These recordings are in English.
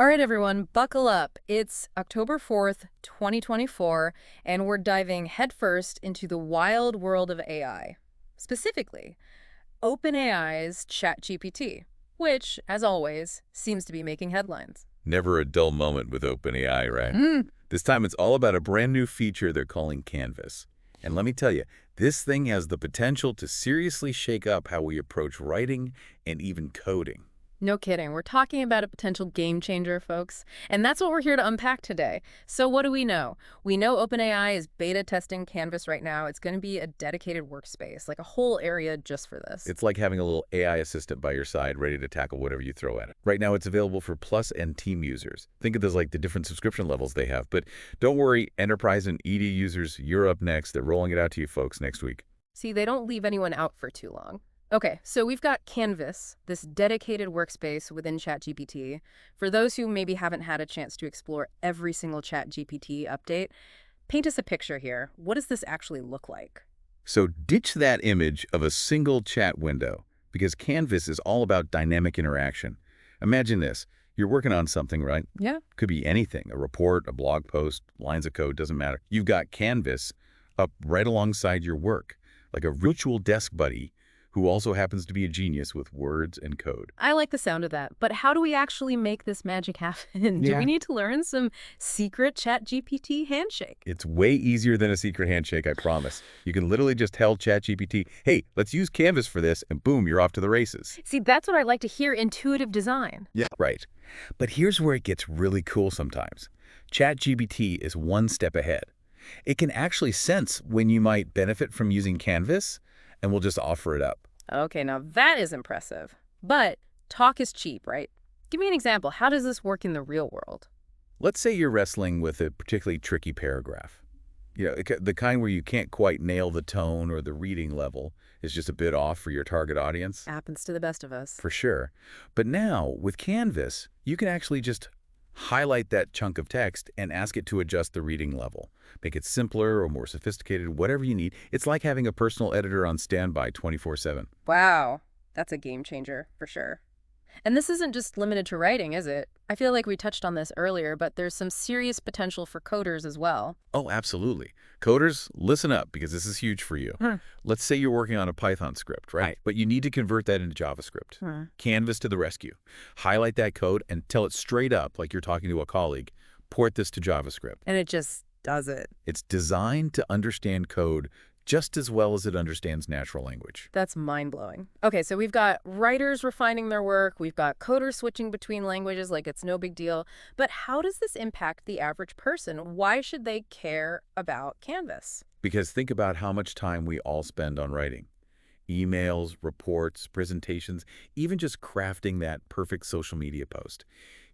All right, everyone, buckle up. It's October 4th, 2024, and we're diving headfirst into the wild world of AI. Specifically, OpenAI's ChatGPT, which, as always, seems to be making headlines. Never a dull moment with OpenAI, right? Hmm. This time it's all about a brand new feature they're calling Canvas. And let me tell you, this thing has the potential to seriously shake up how we approach writing and even coding. No kidding. We're talking about a potential game changer, folks. And that's what we're here to unpack today. So what do we know? We know OpenAI is beta testing Canvas right now. It's going to be a dedicated workspace, like a whole area just for this. It's like having a little AI assistant by your side ready to tackle whatever you throw at it. Right now it's available for Plus and Team users. Think of this like the different subscription levels they have. But don't worry, Enterprise and ED users, you're up next. They're rolling it out to you folks next week. See, they don't leave anyone out for too long. Okay, so we've got Canvas, this dedicated workspace within ChatGPT. For those who maybe haven't had a chance to explore every single ChatGPT update, paint us a picture here. What does this actually look like? So ditch that image of a single chat window, because Canvas is all about dynamic interaction. Imagine this. You're working on something, right? Yeah. Could be anything, a report, a blog post, lines of code, doesn't matter. You've got Canvas up right alongside your work, like a virtual desk buddy who also happens to be a genius with words and code. I like the sound of that, but how do we actually make this magic happen? Do Yeah. we need to learn some secret ChatGPT handshake? It's way easier than a secret handshake, I promise. You can literally just tell ChatGPT, hey, let's use Canvas for this, and boom, you're off to the races. See, that's what I like to hear, intuitive design. Yeah. Right. But here's where it gets really cool sometimes. ChatGPT is one step ahead. It can actually sense when you might benefit from using Canvas, and will just offer it up. Okay, now that is impressive. But talk is cheap, right? Give me an example. How does this work in the real world? Let's say you're wrestling with a particularly tricky paragraph. The kind where you can't quite nail the tone or the reading level is just a bit off for your target audience. Happens to the best of us. For sure. But now, with Canvas, you can actually just highlight that chunk of text and ask it to adjust the reading level. Make it simpler or more sophisticated, whatever you need. It's like having a personal editor on standby 24/7. Wow, that's a game changer for sure. And this isn't just limited to writing, is it? I feel like we touched on this earlier, but there's some serious potential for coders as well. Oh, absolutely. Coders, listen up, because this is huge for you. Let's say you're working on a Python script, right? But you need to convert that into JavaScript. Canvas to the rescue. Highlight that code and tell it straight up, like you're talking to a colleague, port this to JavaScript. And it just does it. It's designed to understand code just as well as it understands natural language. That's mind-blowing. Okay, so we've got writers refining their work, we've got coders switching between languages like it's no big deal. But how does this impact the average person? Why should they care about Canvas? Because think about how much time we all spend on writing. Emails, reports, presentations, even just crafting that perfect social media post.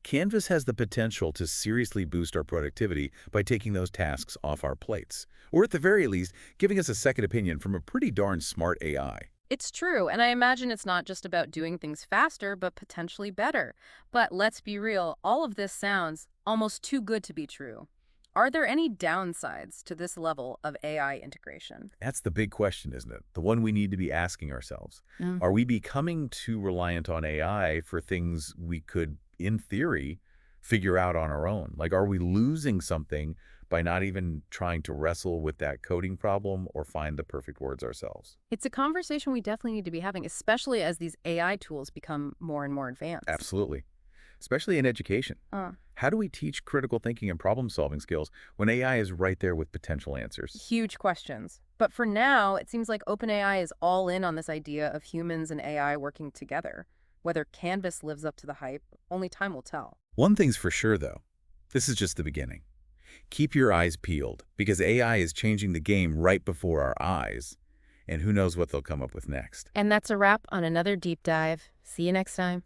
Canvas has the potential to seriously boost our productivity by taking those tasks off our plates, or at the very least, giving us a second opinion from a pretty darn smart AI. It's true, and I imagine it's not just about doing things faster, but potentially better. But let's be real, all of this sounds almost too good to be true. Are there any downsides to this level of AI integration? That's the big question, isn't it? The one we need to be asking ourselves. Mm. Are we becoming too reliant on AI for things we could, in theory, figure out on our own? Like, are we losing something by not even trying to wrestle with that coding problem or find the perfect words ourselves? It's a conversation we definitely need to be having, especially as these AI tools become more and more advanced. Absolutely. Especially in education. Uh, How do we teach critical thinking and problem-solving skills when AI is right there with potential answers? Huge questions. But for now, it seems like OpenAI is all in on this idea of humans and AI working together. Whether Canvas lives up to the hype, only time will tell. One thing's for sure, though. This is just the beginning. Keep your eyes peeled, because AI is changing the game right before our eyes, and who knows what they'll come up with next. And that's a wrap on another deep dive. See you next time.